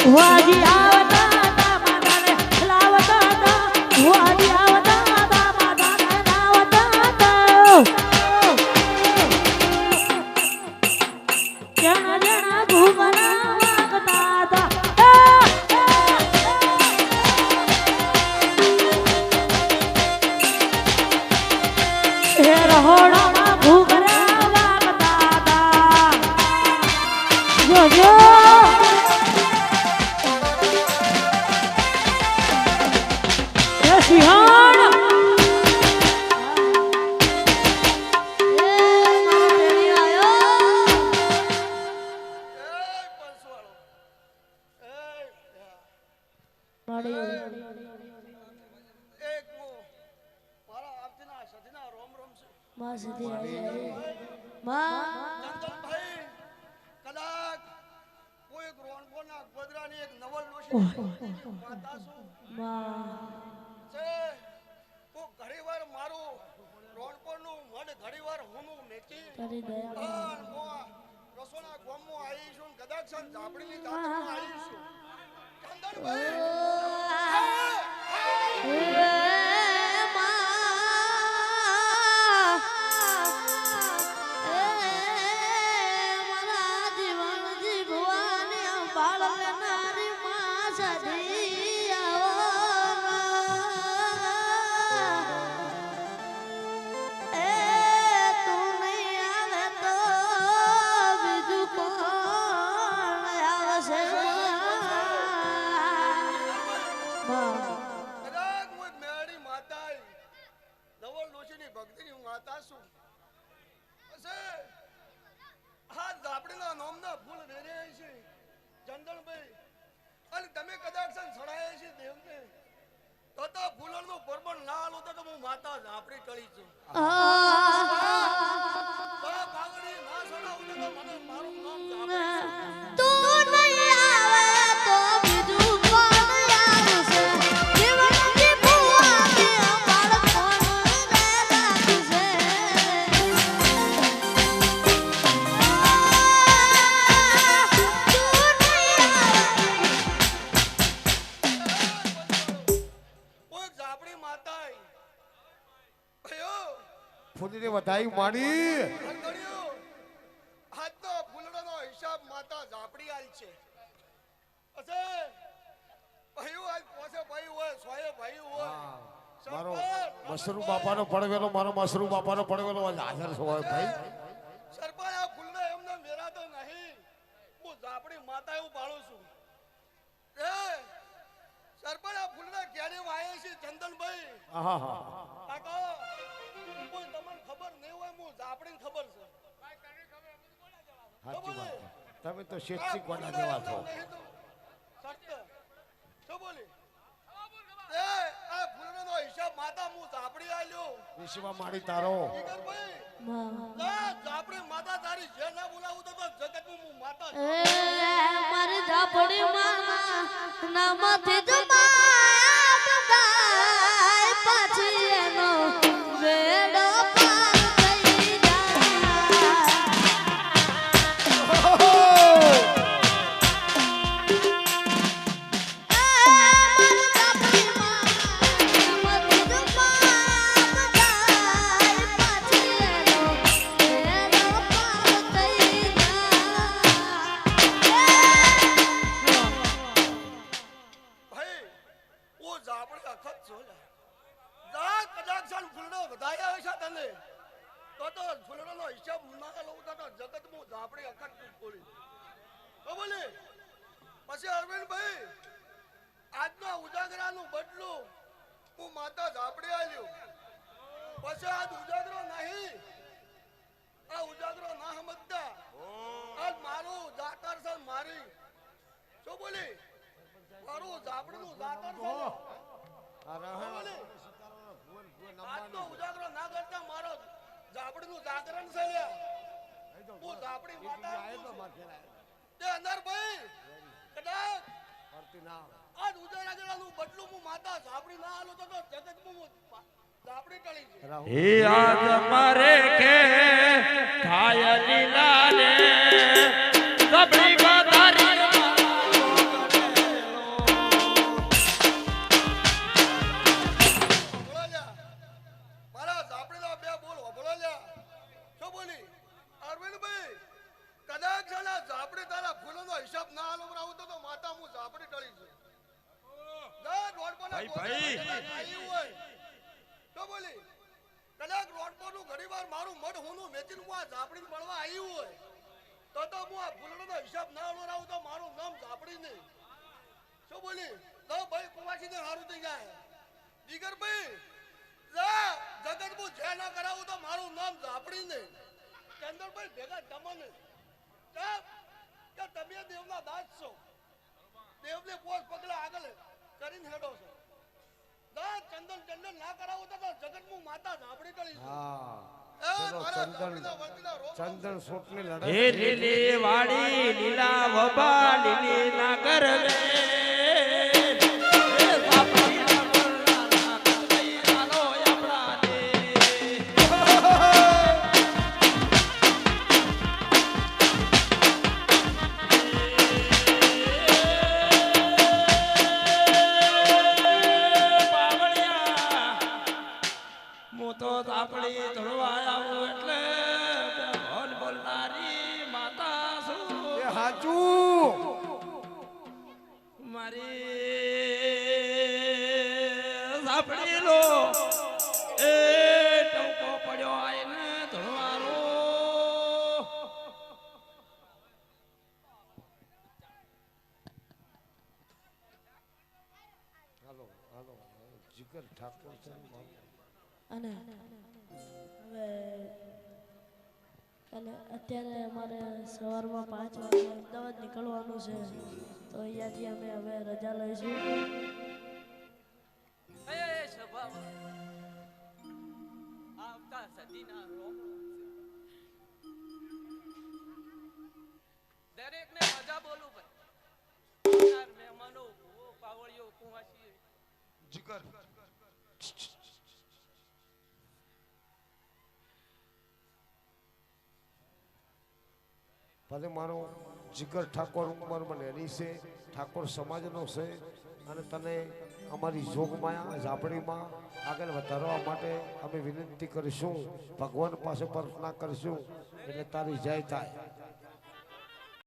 વાજી આવતા તા માતાને લાવતા તા વાજી આવતા તા માતાને લાવતા તા જણા જણા ઘૂમના વાગતા તા હે રહોડામાં ઘૂમરા વાગતા તા જો જો સિંહણ ઘડીવાર મારું રોણપોરનું મઢ ઘડીવાર હું મેચી રસોના ગોમમાં આવીશું કદાચ ઝાપડીની જાતમાં આવીશું તમે કદાચ સડાયા છે દેવને તો ફૂલનો પરબણ ના આલો તો હું માતા ઝાપડી ટળી છું કાગડી ના સડાવું તો મને મારું નામ ઝાપડી તું નહીં આવે તો બીજું કોણ આવશે જીવનની ભુવાની અમાર કોણ રે રાખશે ફૂલીને વધાઈ માડી આજનો ફૂલડોનો હિસાબ માતા ઝાપડી આલ છે ભાઈઓ આજ પોસે ભાઈ હોય સોયે ભાઈ હોય મારો મશરૂ બાપાનો પડવેલો મારો મશરૂ બાપાનો પડવેલો આજ હાજર હોય ભાઈ સરપંચ આ ફૂલડો એમને મેરાતો નહીં હું ઝાપડી માતા એવું પાડું છું સરપંચ આ ફૂલડો ક્યારે વાય છે ચંદનભાઈ હા હા કાકા કોઈ તમને ખબર નહીં હોય હું ઝાપડીને ખબર છે સાચી વાત તમે તો શેઠી કોના જેવા છો સત્ય શું બોલી એ આ ફૂલનો હિસાબ માતા હું ઝાપડી આલ્યો વિશ્વા મારી તારો ઝાપડી માતા તારી જે ના બોલાવું તો જગતનું હું માતા મારી ઝાપડી માં નામથી જમાત ગાય પછી એનો વેડો પાર થઈ પછી અરવિંદભાઈ આજનો ઉજાગરાનું બદલું હું માતા ઝાપડી આલ્યું પછી આજ ઉજાગરો નહીં આ ઉજાગરો ના સમજતા આજ મારું જાતર છે મારી શું બોલી મારું ઝાપડીનું જાતર છે આજનો ઉજાગરો ના કરતા મારો ઝાપડીનું જાગરણ છે હું ઝાપડી માતા તે અંદર ભાઈ કદાચ આજ ઉજાગરાનું બદલું હું માતા ઝાપડી ના આલો તો જગતમાં હું ઝાપડી ટળી ગઈ હે આજ મારે કે થાય લીલા રે કબડી વધારી હિસાબ ના આલવરાવું તો માતા હું ઝાપડી ટળી છે જા રોડપોના ભાઈ. આવ્યું હોય તો બોલી કદાચ રોડપોનું ઘણીવાર મારું મઢ હોનું મેચીને હું આ ઝાપડીને મળવા આવ્યું હોય તો હું આ ફૂલડોનો હિસાબ ના આલવરાવું તો મારું નામ ઝાપડી નહીં શું બોલી તો ભાઈ કુવાસીને સારું થઈ જાય જીગર ભાઈ જા જગત હું જે ના કરાવું તો મારું નામ ઝાપડી નહીં ચંદરભાઈ ભેગા તમને કે તમે દેવના દાસ છો દેવને પોસ પગલા આગળ કરીને હેડો છો દાસ ચંદન ના કરાવો તો જગત હું માતા ઝાપડી ટળી છું હા એ ચલો મારા ચંદન ઝાપડીના વળતીના રોગ ચંદન સોટની હે લડાઈ લીલી વાડી લીલા વબા લીલી નાગર રે હે બાપા ના કતઈ આલો આપણા દે હું તો તાપડી ધોળવા આવું એટલે બોલ બોલનારી માતા છું એ હાચું મારી તાપડી લો એ ટંકો પડ્યો આઈને ધોળવારો હાલો હાલો જીગર ઠાકોર છે અને હવે અને અત્યારે અમારે સવારમાં 5 વાગે અમદાવાદ નીકળવાનું છે તો અહીંયાથી અમે હવે રજા લઈશું આવતા સદીના રોગ દરેકને મજા બોલું ભાઈ મહેમાનો પાવળીઓ કુવાસી જીગર પછી મારો જીગર ઠાકોર ઉંમર મને એની છે ઠાકોર સમાજનો છે અને તને અમારી જોગમાયા ઝાપડીમાં આગળ વધારવા માટે અમે વિનંતી કરીશું ભગવાન પાસે પ્રાર્થના કરીશું એટલે તારી જય થાય